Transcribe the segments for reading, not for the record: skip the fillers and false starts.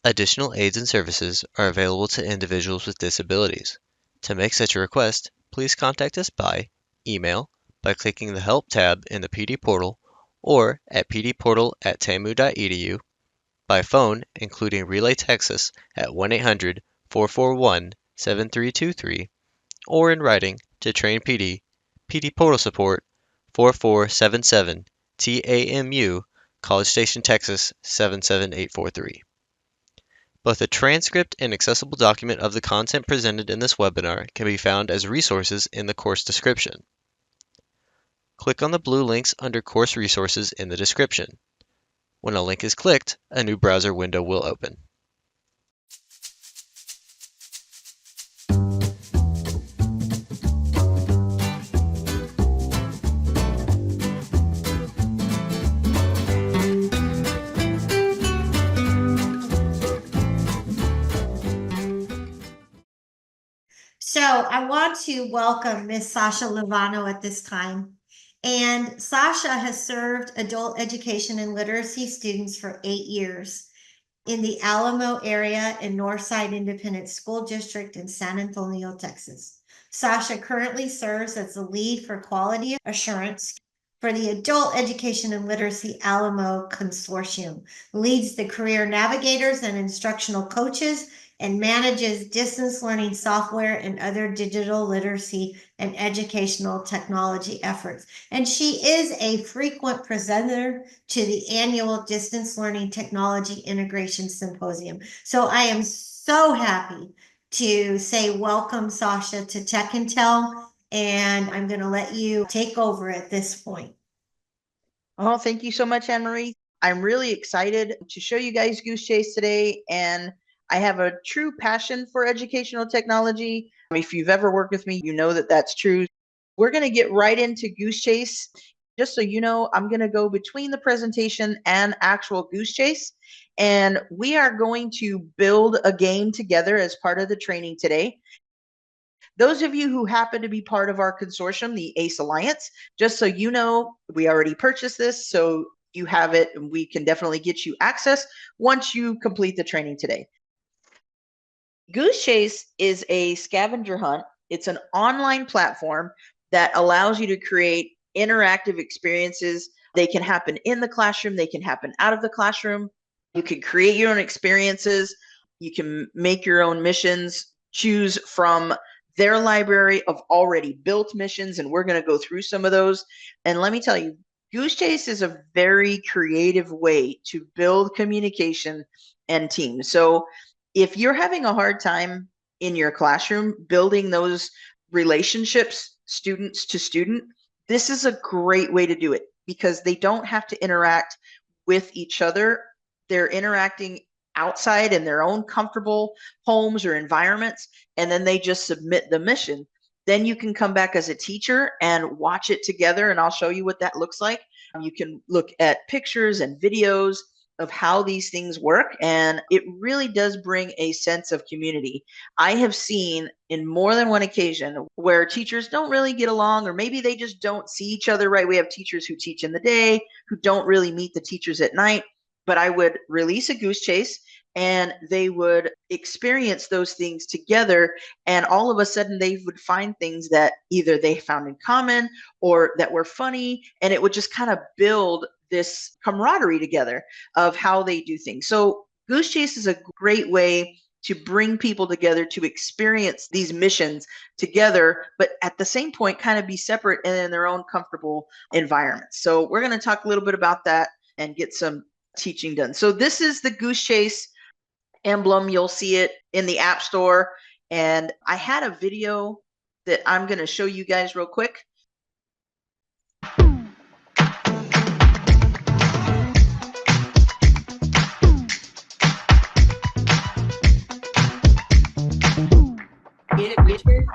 Additional aids and services are available to individuals with disabilities. To make such a request, please contact us by email, by clicking the Help tab in the PD portal, or at pdportal@tamu.edu, by phone, including Relay Texas at 1-800-441-7323, or in writing to Train PD, PD Portal Support, 4477 TAMU, College Station, Texas 77843. Both a transcript and accessible document of the content presented in this webinar can be found as resources in the course description. Click on the blue links under Course Resources in the description. When a link is clicked, a new browser window will open. So I want to welcome Miss Sasha Lovano at this time. And Sasha has served adult education and literacy students for 8 years in the Alamo area in Northside Independent School District in San Antonio, Texas. Sasha currently serves as the lead for quality assurance for the Adult Education and Literacy Alamo Consortium, leads the career navigators and instructional coaches, and manages distance learning software and other digital literacy and educational technology efforts. And she is a frequent presenter to the annual Distance Learning Technology Integration Symposium. So I am so happy to say welcome, Sasha, to Tech and Tell, and I'm going to let you take over at this point. Oh, thank you so much, Anne-Marie. I'm really excited to show you guys Goose Chase today, and I have a true passion for educational technology. If you've ever worked with me, you know that that's true. We're going to get right into Goose Chase. Just so you know, I'm going to go between the presentation and actual Goose Chase, and we are going to build a game together as part of the training today. Those of you who happen to be part of our consortium, the ACE Alliance, just so you know, we already purchased this, so you have it, and we can definitely get you access once you complete the training today. Goose Chase is a scavenger hunt. It's an online platform that allows you to create interactive experiences. They can happen in the classroom, they can happen out of the classroom. You can create your own experiences. You can make your own missions, choose from their library of already built missions, and we're going to go through some of those. And let me tell you, Goose Chase is a very creative way to build communication and teams. So if you're having a hard time in your classroom building those relationships, students to student, this is a great way to do it because they don't have to interact with each other. They're interacting outside in their own comfortable homes or environments, and then they just submit the mission. Then you can come back as a teacher and watch it together, and I'll show you what that looks like. You can look at pictures and videos of how these things work, and it really does bring a sense of community. I have seen in more than one occasion where teachers don't really get along, or maybe they just don't see each other right. We have teachers who teach in the day who don't really meet the teachers at night, but I would release a Goose Chase and they would experience those things together, and all of a sudden they would find things that either they found in common or that were funny, and it would just kind of build this camaraderie together of how they do things. So Goose Chase is a great way to bring people together to experience these missions together, but at the same point kind of be separate and in their own comfortable environments. So we're going to talk a little bit about that and get some teaching done. So this is the Goose Chase emblem. You'll see it in the App Store, and I had a video that I'm going to show you guys real quick. Get it, Richard?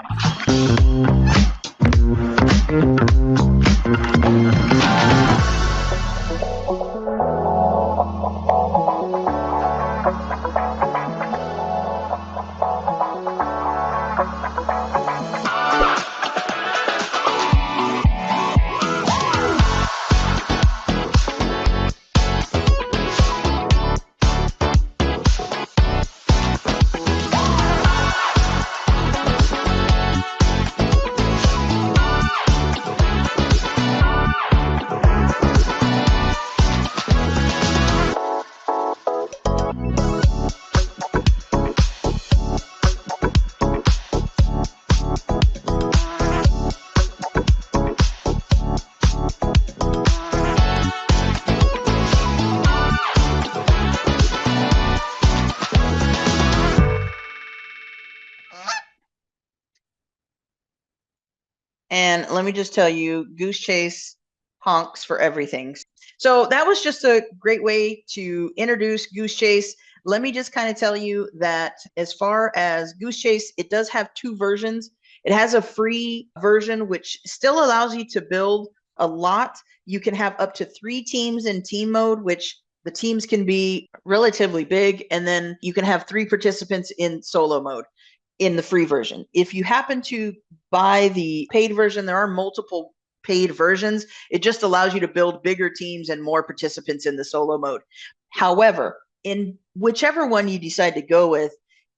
And let me just tell you, Goose Chase honks for everything. So that was just a great way to introduce Goose Chase. Let me just kind of tell you that as far as Goose Chase, it does have two versions. It has a free version, which still allows you to build a lot. You can have up to 3 teams in team mode, which the teams can be relatively big. And then you can have 3 participants in solo mode in the free version. If you happen to buy the paid version, there are multiple paid versions. It just allows you to build bigger teams and more participants in the solo mode. However, in whichever one you decide to go with,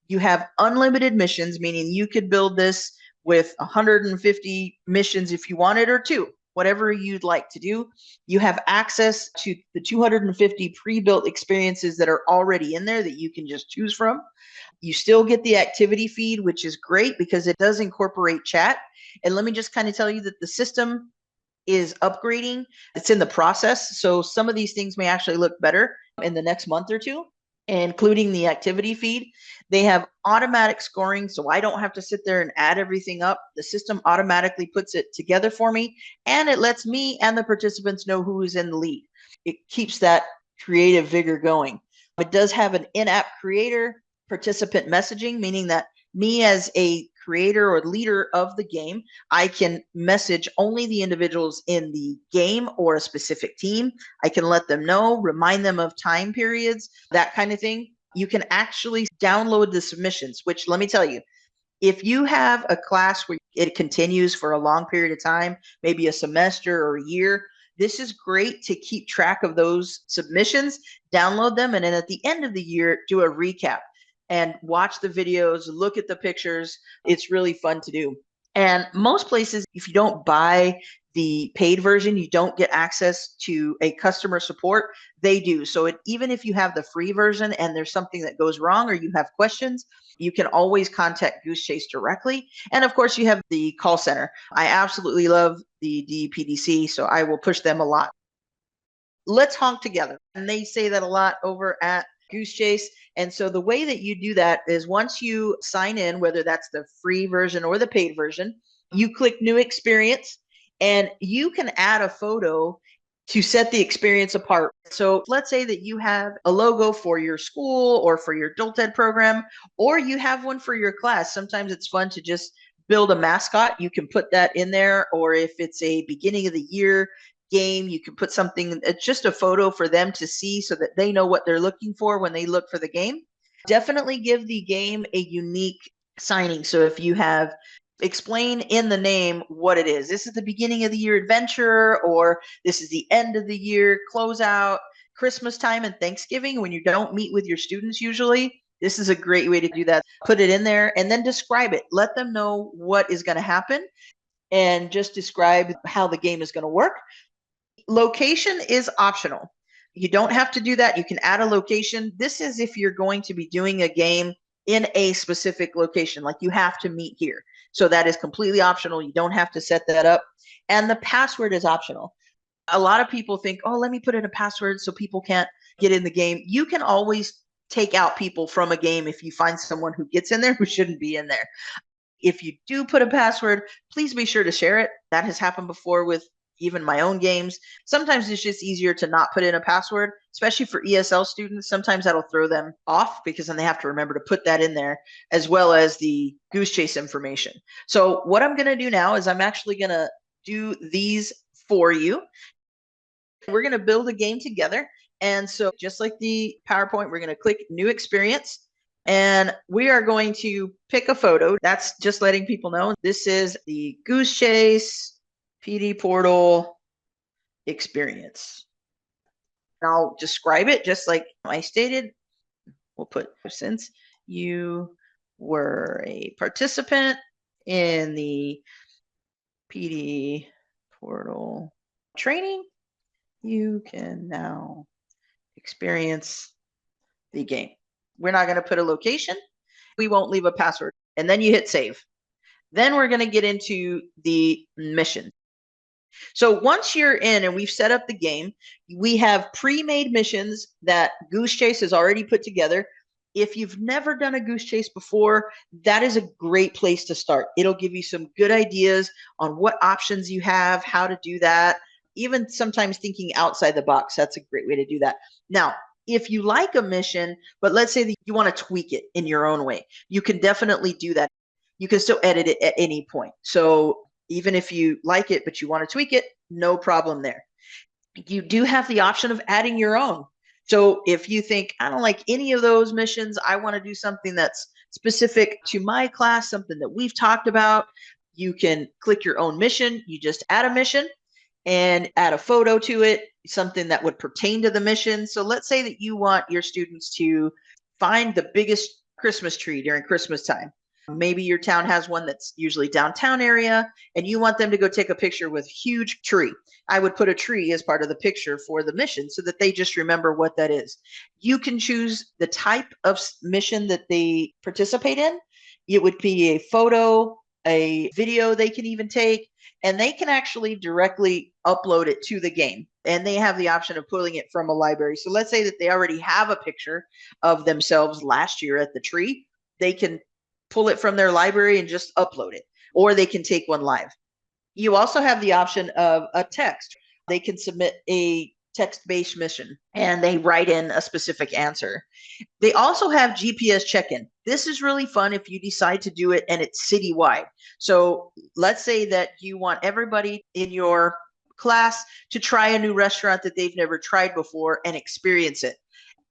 you have unlimited missions, meaning you could build this with 150 missions if you wanted, or 2, whatever you'd like to do. You have access to the 250 pre-built experiences that are already in there that you can just choose from. You still get the activity feed, which is great because it does incorporate chat. And let me just kind of tell you that the system is upgrading. It's in the process. So some of these things may actually look better in the next month or 2, including the activity feed. They have automatic scoring, so I don't have to sit there and add everything up. The system automatically puts it together for me, and it lets me and the participants know who is in the lead. It keeps that creative vigor going. It does have an in-app creator participant messaging, meaning that me as a creator or leader of the game, I can message only the individuals in the game or a specific team. I can let them know, remind them of time periods, that kind of thing. You can actually download the submissions, which, let me tell you, if you have a class where it continues for a long period of time, maybe a semester or a year, this is great to keep track of those submissions, download them, and then at the end of the year, do a recap and watch the videos, look at the pictures. It's really fun to do. And most places, if you don't buy the paid version, you don't get access to a customer support. They do. So even if you have the free version and there's something that goes wrong or you have questions, you can always contact Goose Chase directly. And of course, you have the call center. I absolutely love the DPDC, so I will push them a lot. Let's honk together. And they say that a lot over at Goose Chase. And so the way that you do that is once you sign in, whether that's the free version or the paid version, you click new experience and you can add a photo to set the experience apart. So let's say that you have a logo for your school or for your adult ed program, or you have one for your class. Sometimes it's fun to just build a mascot. You can put that in there, or if it's a beginning of the year game, you can put something, it's just a photo for them to see so that they know what they're looking for when they look for the game. Definitely give the game a unique signing. So if you have, explain in the name what it is. This is the beginning of the year adventure, or this is the end of the year closeout, Christmas time and Thanksgiving when you don't meet with your students usually. This is a great way to do that. Put it in there and then describe it. Let them know what is going to happen and just describe how the game is going to work. Location is optional. You don't have to do that. You can add a location. This is if you're going to be doing a game in a specific location, like you have to meet here. So that is completely optional. You don't have to set that up. And the password is optional. A lot of people think, oh, let me put in a password so people can't get in the game. You can always take out people from a game if you find someone who gets in there who shouldn't be in there. If you do put a password, please be sure to share it. That has happened before with even my own games. Sometimes it's just easier to not put in a password, especially for ESL students. Sometimes that'll throw them off because then they have to remember to put that in there, as well as the Goose Chase information. So what I'm going to do now is I'm actually going to do these for you. We're going to build a game together. And so just like the PowerPoint, we're going to click new experience. And we are going to pick a photo. That's just letting people know this is the Goose Chase PD Portal experience. And I'll describe it just like I stated. We'll put, since you were a participant in the PD Portal training, you can now experience the game. We're not going to put a location. We won't leave a password. And then you hit save. Then we're going to get into the mission. So once you're in and we've set up the game, we have pre-made missions that Goose Chase has already put together. If you've never done a goose chase before, that is a great place to start. It'll give you some good ideas on what options you have, how to do that. Even sometimes thinking outside the box, that's a great way to do that. Now, if you like a mission, but let's say that you want to tweak it in your own way, you can definitely do that. You can still edit it at any point. So even if you like it, but you want to tweak it, no problem there. You do have the option of adding your own. So if you think, I don't like any of those missions, I want to do something that's specific to my class, something that we've talked about, you can click your own mission. You just add a mission and add a photo to it, something that would pertain to the mission. So let's say that you want your students to find the biggest Christmas tree during Christmas time. Maybe your town has one that's usually downtown area, and you want them to go take a picture with a huge tree. I would put a tree as part of the picture for the mission so that they just remember what that is. You can choose the type of mission that they participate in. It would be a photo, a video they can even take, and they can actually directly upload it to the game. And they have the option of pulling it from a library. So let's say that they already have a picture of themselves last year at the tree. They can pull it from their library and just upload it, or they can take one live. You also have the option of a text. They can submit a text-based mission and they write in a specific answer. They also have GPS check-in. This is really fun if you decide to do it and it's citywide. So let's say that you want everybody in your class to try a new restaurant that they've never tried before and experience it,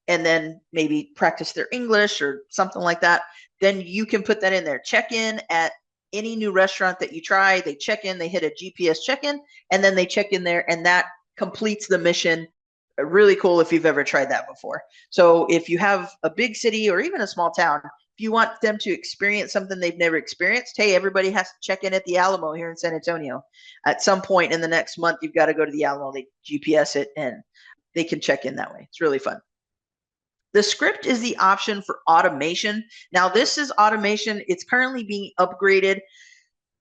and then maybe practice their English or something like that. Then you can put that in there. Check in at any new restaurant that you try. They check in, they hit a GPS check-in, and then they check in there, and that completes the mission. Really cool if you've ever tried that before. So if you have a big city or even a small town, if you want them to experience something they've never experienced, hey, everybody has to check in at the Alamo here in San Antonio. At some point in the next month, you've got to go to the Alamo. They GPS it, and they can check in that way. It's really fun. The script is the option for automation. Now, this is automation. It's currently being upgraded.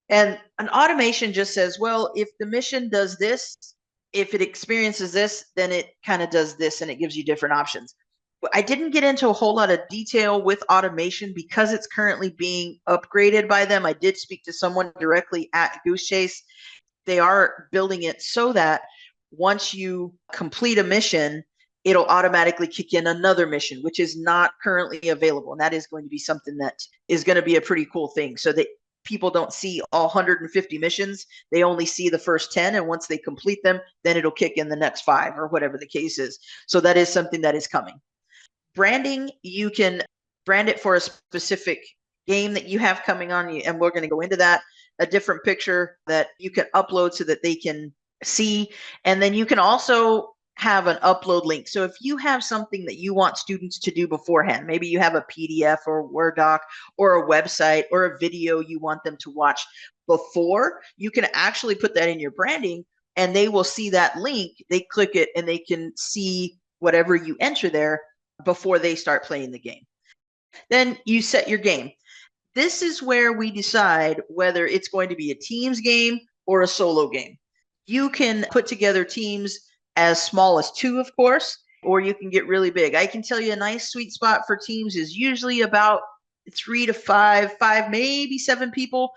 And an automation just says, well, if the mission does this, if it experiences this, then it kind of does this, and it gives you different options. But I didn't get into a whole lot of detail with automation because it's currently being upgraded by them. I did speak to someone directly at Goose Chase. They are building it so that once you complete a mission, it'll automatically kick in another mission, which is not currently available. And that is going to be something that is going to be a pretty cool thing, so that people don't see all 150 missions. They only see the first 10. And once they complete them, then it'll kick in the next 5 or whatever the case is. So that is something that is coming. Branding, you can brand it for a specific game that you have coming on, and we're going to go into that. A different picture that you can upload so that they can see. And then you can also have an upload link. So if you have something that you want students to do beforehand, maybe you have a PDF or a Word doc or a website or a video you want them to watch before, you can actually put that in your branding, and they will see that link. They click it and they can see whatever you enter there before they start playing the game. Then you set your game. This is where we decide whether it's going to be a teams game or a solo game. You can put together teams as small as 2, of course, or you can get really big. I can tell you a nice sweet spot for teams is usually about 3 to 5, maybe 7 people.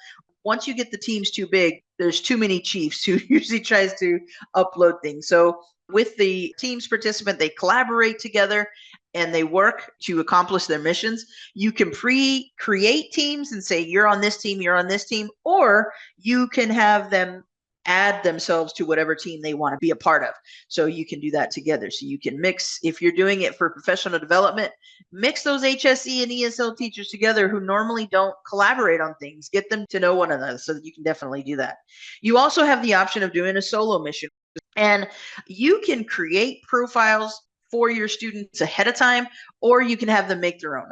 Once you get the teams too big, there's too many chiefs who usually tries to upload things. So with the teams participant, they collaborate together and they work to accomplish their missions. You can pre-create teams and say, you're on this team, you're on this team, or you can have them add themselves to whatever team they want to be a part of. So you can do that together. So you can mix, if you're doing it for professional development, mix those HSE and ESL teachers together who normally don't collaborate on things. Get them to know one another, so that you can definitely do that. You also have the option of doing a solo mission, and you can create profiles for your students ahead of time, or you can have them make their own.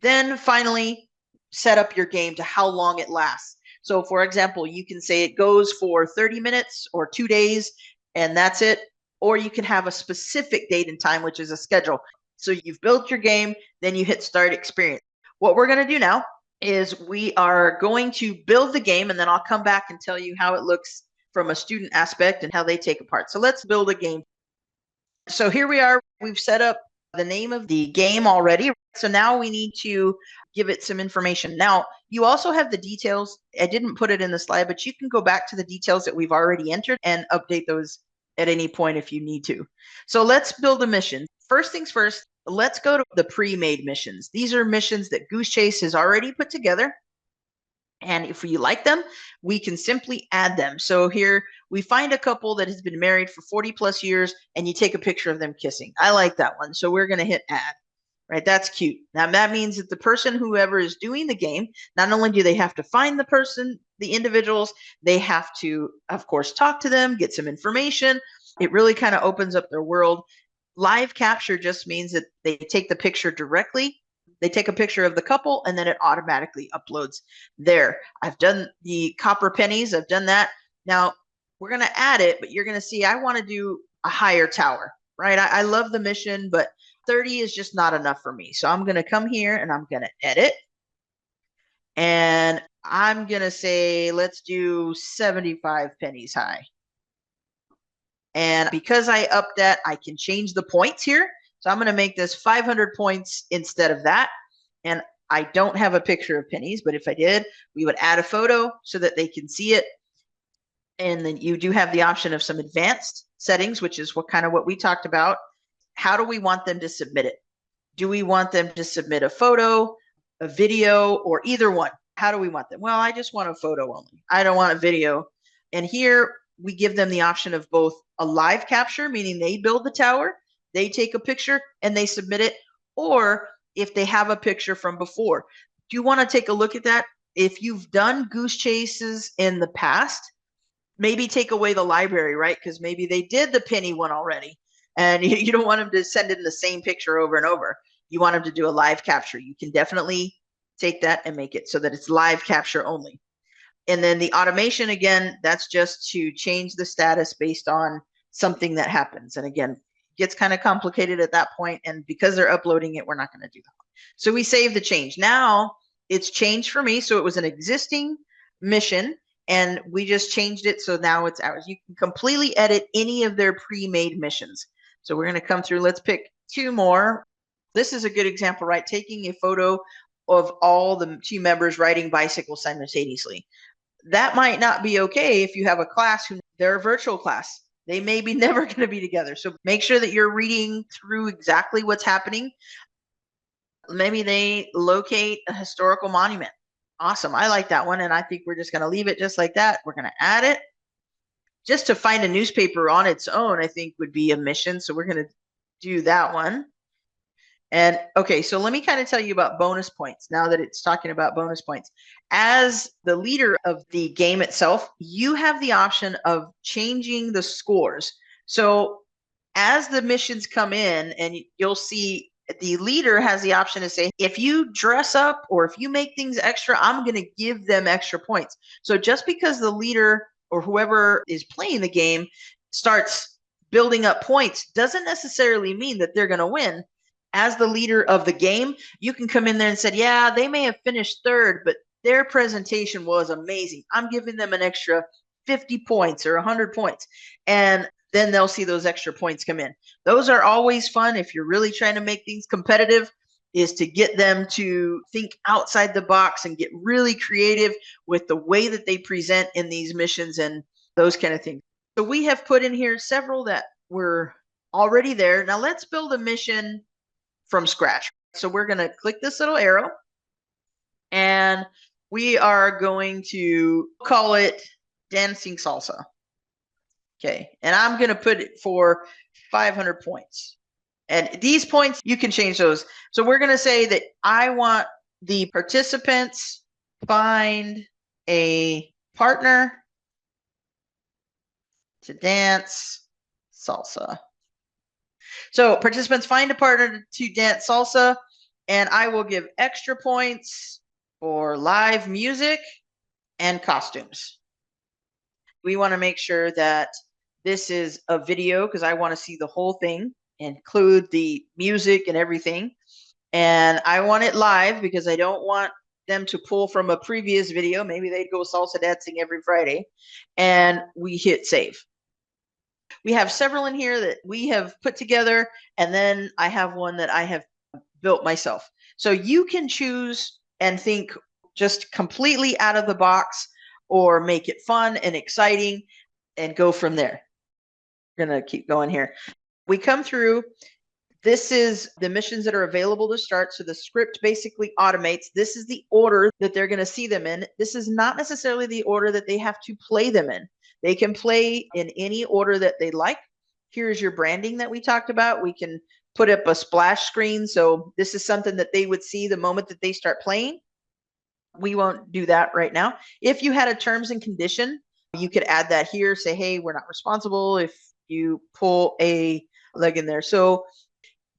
Then finally, set up your game to how long it lasts. So for example, you can say it goes for 30 minutes or 2 days, and that's it. Or you can have a specific date and time, which is a schedule. So you've built your game, then you hit start experience. What we're going to do now is we are going to build the game, and then I'll come back and tell you how it looks from a student aspect and how they take apart. So let's build a game. So here we are. We've set up the name of the game already. So now we need to give it some information. Now, you also have the details. I didn't put it in the slide, but you can go back to the details that we've already entered and update those at any point if you need to. So let's build a mission. First things first, let's go to the pre-made missions. These are missions that Goose Chase has already put together. And if we like them, we can simply add them. So here we find a couple that has been married for 40 plus years and you take a picture of them kissing. I like that one. So we're going to hit add, right? That's cute. Now that means that the person, whoever is doing the game, not only do they have to find the person, the individuals, they have to, of course, talk to them, get some information. It really kind of opens up their world. Live capture just means that they take the picture directly. They take a picture of the couple and then it automatically uploads there. I've done the copper pennies. I've done that. Now we're going to add it, but you're going to see I want to do a higher tower, right? I love the mission, but 30 is just not enough for me. So I'm going to come here and I'm going to edit. And I'm going to say, let's do 75 pennies high. And because I upped that, I can change the points here. So I'm going to make this 500 points instead of that. And I don't have a picture of pennies, but if I did, we would add a photo so that they can see it. And then you do have the option of some advanced settings, which is what we talked about. How do we want them to submit it? Do we want them to submit a photo, a video, or either one? How do we want them? Well, I just want a photo only. I don't want a video. And here we give them the option of both a live capture, meaning they build the tower, they take a picture and they submit it, or if they have a picture from before. Do you want to take a look at that? If you've done Goose Chases in the past, maybe take away the library, right? Because maybe they did the penny one already and you don't want them to send in the same picture over and over. You want them to do a live capture. You can definitely take that and make it so that it's live capture only. And then the automation, again, that's just to change the status based on something that happens. And again, gets kind of complicated at that point, and because they're uploading it, we're not going to do that. So we save the change. Now it's changed for me. So it was an existing mission and we just changed it. So now it's ours. You can completely edit any of their pre-made missions. So we're going to come through. Let's pick two more. This is a good example, right? Taking a photo of all the team members riding bicycles simultaneously. That might not be okay if you have a class who they're a virtual class. They may be never going to be together. So make sure that you're reading through exactly what's happening. Maybe they locate a historical monument. Awesome. I like that one. And I think we're just going to leave it just like that. We're going to add it. Just to find a newspaper on its own, I think would be a mission. So we're going to do that one. And okay, so let me kind of tell you about bonus points now that it's talking about bonus points. As the leader of the game itself, you have the option of changing the scores. So as the missions come in, and you'll see the leader has the option to say, if you dress up or if you make things extra, I'm going to give them extra points. So just because the leader or whoever is playing the game starts building up points doesn't necessarily mean that they're going to win. As the leader of the game, you can come in there and say, yeah, they may have finished third, but their presentation was amazing. I'm giving them an extra 50 points or 100 points. And then they'll see those extra points come in. Those are always fun if you're really trying to make things competitive, is to get them to think outside the box and get really creative with the way that they present in these missions and those kind of things. So we have put in here several that were already there. Now let's build a mission from scratch. So we're going to click this little arrow and we are going to call it Dancing Salsa. Okay. And I'm going to put it for 500 points. And these points, you can change those. So we're going to say that I want the participants find a partner to dance salsa. So participants find a partner to dance salsa, and I will give extra points for live music and costumes. We want to make sure that this is a video because I want to see the whole thing, include the music and everything. And I want it live because I don't want them to pull from a previous video. Maybe they'd go salsa dancing every Friday. And we hit save. We have several in here that we have put together, and then I have one that I have built myself. So you can choose and think just completely out of the box, or make it fun and exciting and go from there. We're going to keep going here. We come through. This is the missions that are available to start. So the script basically automates. This is the order that they're going to see them in. This is not necessarily the order that they have to play them in. They can play in any order that they like. Here's your branding that we talked about. We can put up a splash screen. So this is something that they would see the moment that they start playing. We won't do that right now. If you had a terms and condition, you could add that here. Say, hey, we're not responsible if you pull a leg in there. So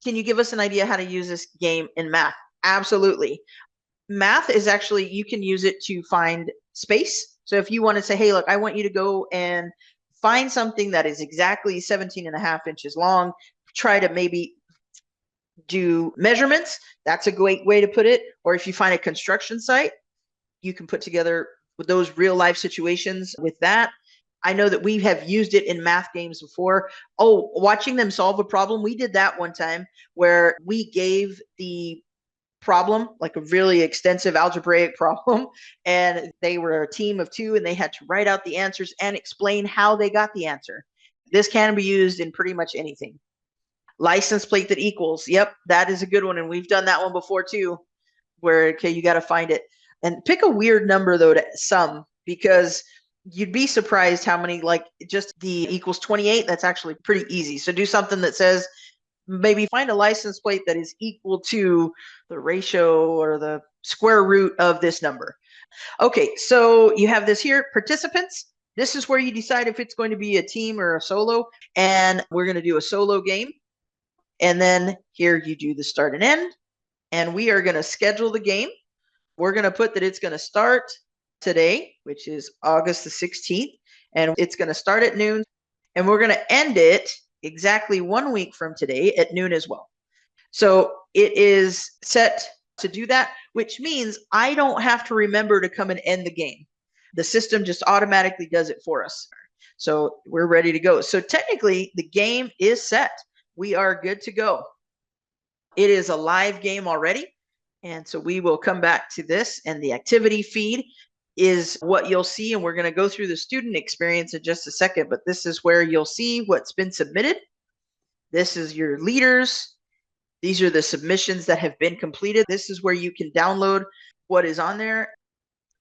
can you give us an idea how to use this game in math? Absolutely. Math is actually, you can use it to find space. So if you want to say, hey, look, I want you to go and find something that is exactly 17.5 inches long, try to maybe do measurements. That's a great way to put it. Or if you find a construction site, you can put together with those real life situations with that. I know that we have used it in math games before. Oh, watching them solve a problem. We did that one time where we gave the problem, like a really extensive algebraic problem, and they were a team of two and they had to write out the answers and explain how they got the answer. This can be used in pretty much anything. License plate that equals. Yep, that is a good one. And we've done that one before too, where, okay, you got to find it. And pick a weird number though to sum, because you'd be surprised how many, like just the equals 28, that's actually pretty easy. So do something that says, maybe find a license plate that is equal to the ratio or the square root of this number. Okay, so you have this here, participants. This is where you decide if it's going to be a team or a solo, and we're going to do a solo game. And then here you do the start and end, and we are going to schedule the game. We're going to put that it's going to start today, which is August the 16th, and it's going to start at noon, and we're going to end it exactly 1 week from today at noon as well. So it is set to do that, which means I don't have to remember to come and end the game. The system just automatically does it for us. So we're ready to go. So technically the game is set. We are good to go. It is a live game already. And so we will come back to this, and the activity feed is what you'll see. And we're going to go through the student experience in just a second, but this is where you'll see what's been submitted. This is your leaders. These are the submissions that have been completed. This is where you can download what is on there.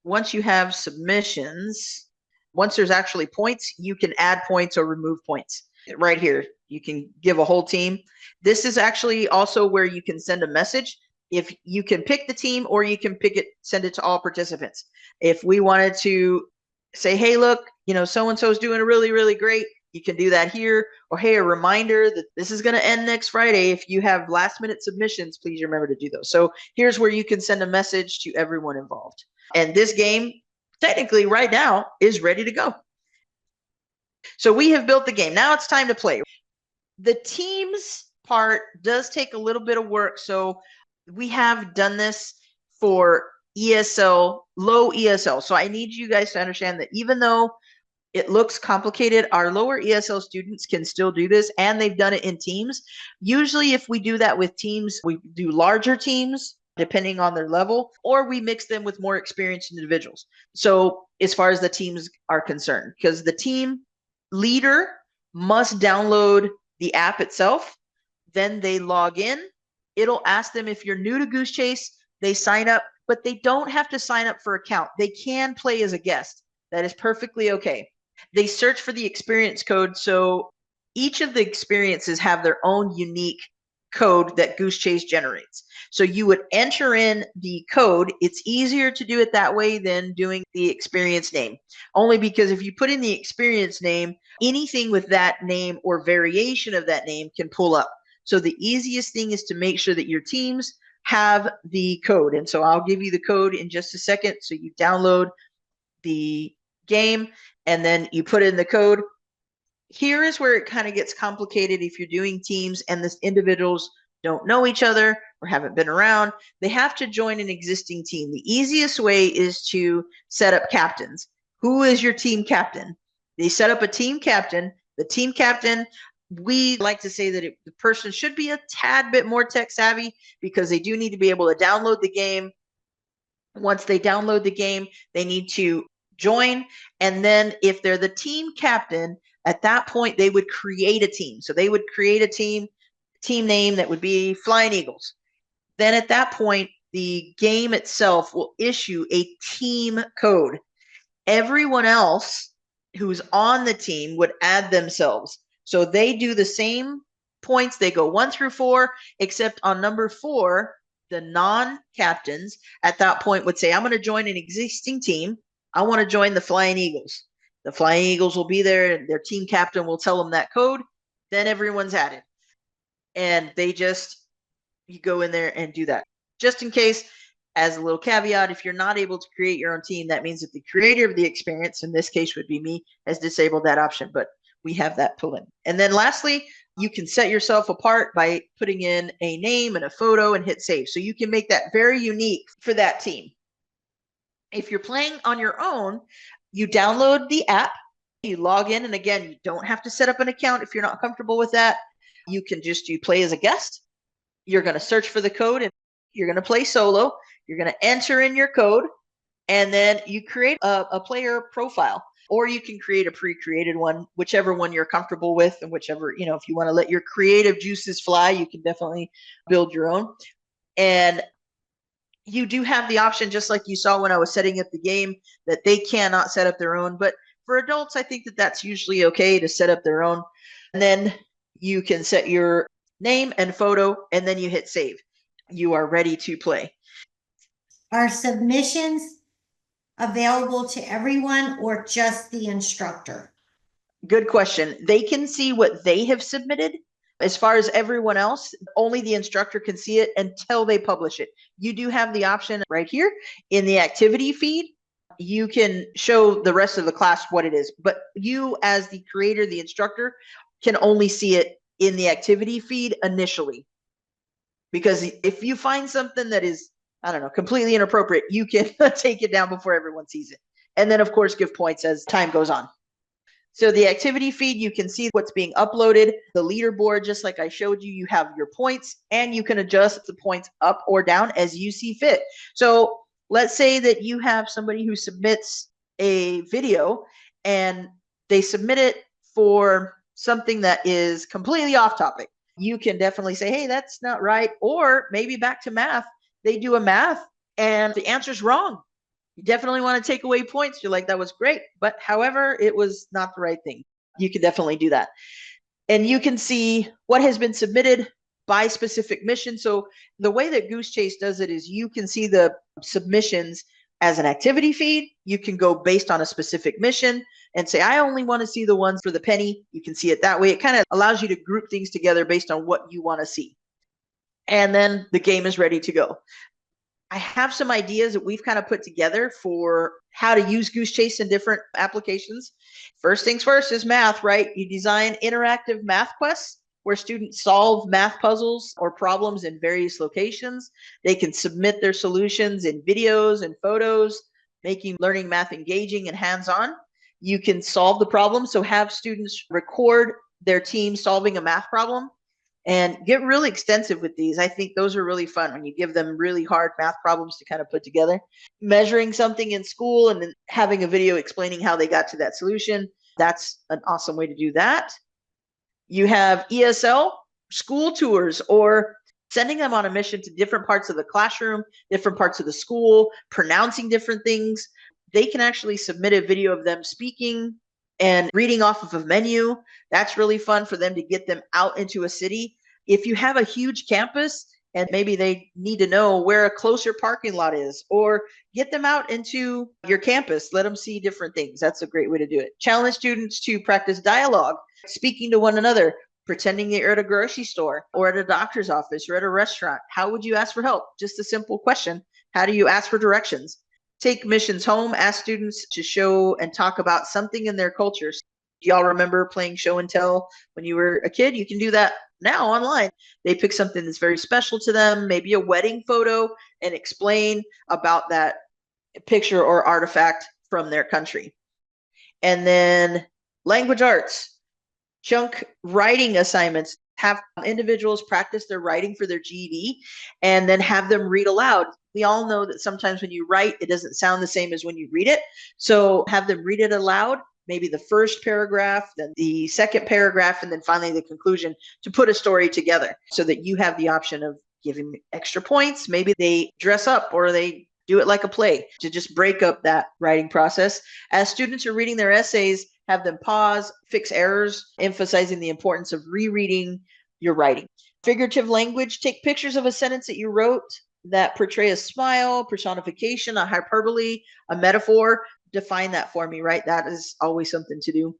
Once you have submissions, once there's actually points, you can add points or remove points. Right here, you can give a whole team. This is actually also where you can send a message. If you can pick the team, or you can pick it, send it to all participants. If we wanted to say, hey, look, so-and-so is doing really, really great, you can do that here. Or, hey, a reminder that this is going to end next Friday. If you have last minute submissions, please remember to do those. So here's where you can send a message to everyone involved. And this game, technically right now, is ready to go. So we have built the game. Now it's time to play. The teams part does take a little bit of work. So we have done this for ESL, low ESL. So I need you guys to understand that even though it looks complicated, our lower ESL students can still do this, and they've done it in teams. Usually if we do that with teams, we do larger teams depending on their level, or we mix them with more experienced individuals. So as far as the teams are concerned, because the team leader must download the app itself, then they log in. It'll ask them if you're new to Goose Chase, they sign up, but they don't have to sign up for an account. They can play as a guest. That is perfectly okay. They search for the experience code. So each of the experiences have their own unique code that Goose Chase generates. So you would enter in the code. It's easier to do it that way than doing the experience name, only because if you put in the experience name, anything with that name or variation of that name can pull up. So the easiest thing is to make sure that your teams have the code. And so I'll give you the code in just a second. So you download the game and then you put in the code. Here is where it kind of gets complicated if you're doing teams and the individuals don't know each other or haven't been around. They have to join an existing team. The easiest way is to set up captains. Who is your team captain? They set up a team captain. The team captain, we like to say that the person should be a tad bit more tech savvy because they do need to be able to download the game. Once they download the game, they need to join. And then if they're the team captain, at that point, they would create a team. So they would create a team name that would be Flying Eagles. Then at that point, the game itself will issue a team code. Everyone else who's on the team would add themselves. So they do the same points. They go 1 through 4, except on number 4, the non-captains at that point would say, I'm going to join an existing team. I want to join the Flying Eagles. The Flying Eagles will be there, and their team captain will tell them that code. Then everyone's added. And you go in there and do that. Just in case, as a little caveat, if you're not able to create your own team, that means that the creator of the experience, in this case would be me, has disabled that option, but we have that pull in. And then lastly, you can set yourself apart by putting in a name and a photo and hit save. So you can make that very unique for that team. If you're playing on your own, you download the app, you log in, and again, you don't have to set up an account if you're not comfortable with that. You can just play as a guest. You're going to search for the code and you're going to play solo. You're going to enter in your code, and then you create a player profile, or you can create a pre-created one, whichever one you're comfortable with, and whichever, if you want to let your creative juices fly, you can definitely build your own. And you do have the option, just like you saw when I was setting up the game, that they cannot set up their own. But for adults, I think that that's usually okay to set up their own. And then you can set your name and photo, and then you hit save. You are ready to play. Are submissions available to everyone or just the instructor? Good question. They can see what they have submitted. As far as everyone else, only the instructor can see it until they publish it. You do have the option right here in the activity feed. You can show the rest of the class what it is, but you as the creator, the instructor, can only see it in the activity feed initially. Because if you find something that is, completely inappropriate, you can take it down before everyone sees it. And then, of course, give points as time goes on. So the activity feed, you can see what's being uploaded. The leaderboard, just like I showed you, you have your points, and you can adjust the points up or down as you see fit. So let's say that you have somebody who submits a video, and they submit it for something that is completely off topic. You can definitely say, hey, that's not right. Or maybe back to math. They do a math and the answer's wrong. You definitely want to take away points. You're like, that was great, but however, it was not the right thing. You can definitely do that. And you can see what has been submitted by specific mission. So the way that Goose Chase does it is you can see the submissions as an activity feed. You can go based on a specific mission and say, I only want to see the ones for the penny. You can see it that way. It kind of allows you to group things together based on what you want to see. And then the game is ready to go. I have some ideas that we've kind of put together for how to use Goose Chase in different applications. First things first is math, right? You design interactive math quests where students solve math puzzles or problems in various locations. They can submit their solutions in videos and photos, making learning math engaging and hands-on. You can solve the problem, so have students record their team solving a math problem and get really extensive with these. I think those are really fun when you give them really hard math problems to kind of put together. Measuring something in school and then having a video explaining how they got to that solution. That's an awesome way to do that. You have ESL school tours, or sending them on a mission to different parts of the classroom, different parts of the school, pronouncing different things. They can actually submit a video of them speaking and reading off of a menu. That's really fun for them to get them out into a city. If you have a huge campus and maybe they need to know where a closer parking lot is, or get them out into your campus, let them see different things. That's a great way to do it. Challenge students to practice dialogue, speaking to one another, pretending that you're at a grocery store or at a doctor's office or at a restaurant. How would you ask for help? Just a simple question. How do you ask for directions? Take missions home, ask students to show and talk about something in their cultures. Do y'all remember playing show and tell when you were a kid? You can do that now online. They pick something that's very special to them, maybe a wedding photo, and explain about that picture or artifact from their country. And then language arts. chunk writing assignments. Have individuals practice their writing for their GED and then have them read aloud. We all know that sometimes when you write, it doesn't sound the same as when you read it. So have them read it aloud, maybe the first paragraph, then the second paragraph, and then finally the conclusion, to put a story together so that you have the option of giving extra points. Maybe they dress up or they do it like a play to just break up that writing process. As students are reading their essays, have them pause, fix errors, emphasizing the importance of rereading your writing. Figurative language, take pictures of a sentence that you wrote that portray a smile, personification, a hyperbole, a metaphor. Define that for me, right? That is always something to do.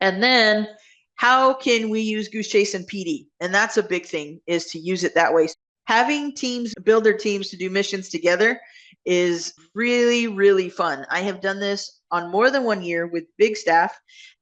And then how can we use Goose Chase and PD? And that's a big thing, is to use it that way. Having teams build their teams to do missions together is really, really fun. I have done this on more than 1 year with big staff,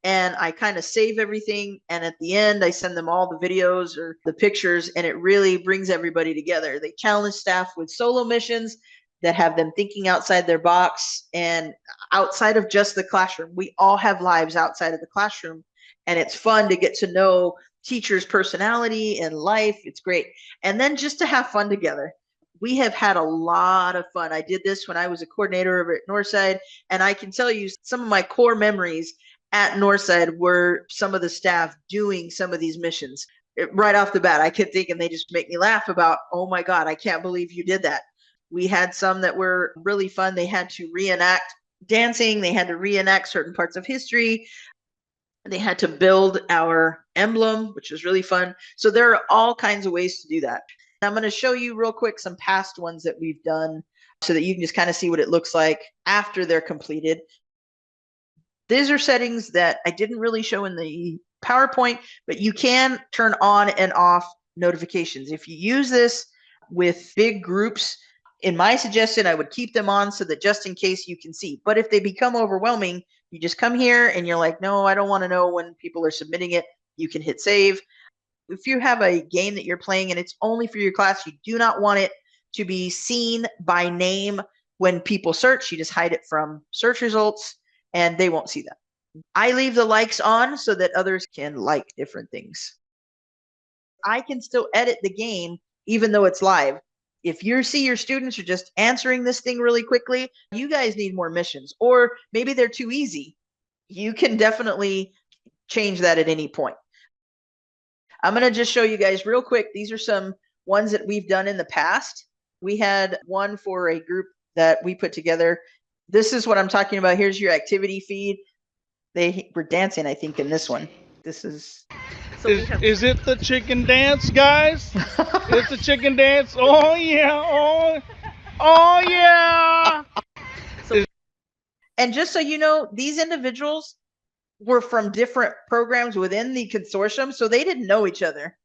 and I kind of save everything. And at the end, I send them all the videos or the pictures, and it really brings everybody together. They challenge staff with solo missions that have them thinking outside their box and outside of just the classroom. We all have lives outside of the classroom, and it's fun to get to know teachers' personality and life. It's great. And then just to have fun together. We have had a lot of fun. I did this when I was a coordinator over at Northside, and I can tell you some of my core memories at Northside were some of the staff doing some of these missions. Right off the bat, I kept thinking, they just make me laugh about, oh my God, I can't believe you did that. We had some that were really fun. They had to reenact dancing. They had to reenact certain parts of history. They had to build our emblem, which was really fun. So there are all kinds of ways to do that. I'm going to show you real quick some past ones that we've done so that you can just kind of see what it looks like after they're completed. These are settings that I didn't really show in the PowerPoint, but you can turn on and off notifications. If you use this with big groups, in my suggestion, I would keep them on so that just in case you can see. But if they become overwhelming, you just come here and you're like, no, I don't want to know when people are submitting it. You can hit save. If you have a game that you're playing and it's only for your class, you do not want it to be seen by name when people search. You just hide it from search results and they won't see that. I leave the likes on so that others can like different things. I can still edit the game even though it's live. If you see your students are just answering this thing really quickly, you guys need more missions, or maybe they're too easy. You can definitely change that at any point. I'm going to just show you guys real quick. These are some ones that we've done in the past. We had one for a group that we put together. This is what I'm talking about. Here's your activity feed. They were dancing, I think, in this one. This is... So is it the chicken dance, guys? It's the chicken dance. Oh, yeah. Oh yeah. And just so you know, these individuals were from different programs within the consortium, so they didn't know each other.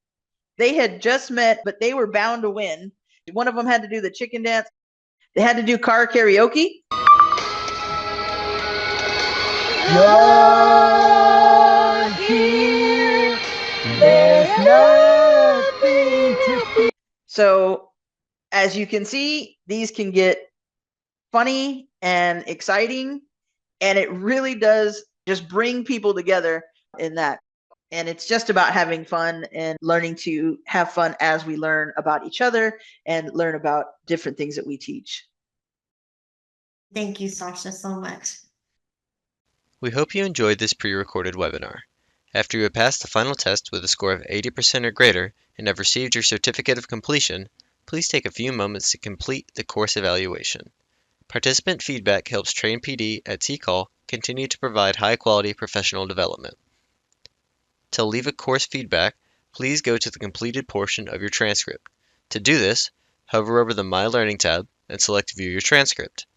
They had just met, but they were bound to win. One of them had to do the chicken dance. They had to do car karaoke. You're here. There's nothing to fear. So, as you can see, these can get funny and exciting, and it really does just bring people together in that. And it's just about having fun and learning to have fun as we learn about each other and learn about different things that we teach. Thank you, Sasha, so much. We hope you enjoyed this pre-recorded webinar. After you have passed the final test with a score of 80% or greater and have received your certificate of completion, please take a few moments to complete the course evaluation. Participant feedback helps Train PD at TCAL continue to provide high-quality professional development. To leave a course feedback, please go to the completed portion of your transcript. To do this, hover over the My Learning tab and select View Your Transcript.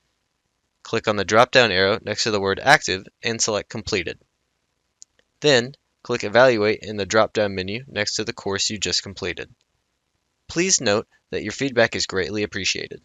Click on the drop-down arrow next to the word Active and select Completed. Then, click Evaluate in the drop-down menu next to the course you just completed. Please note that your feedback is greatly appreciated.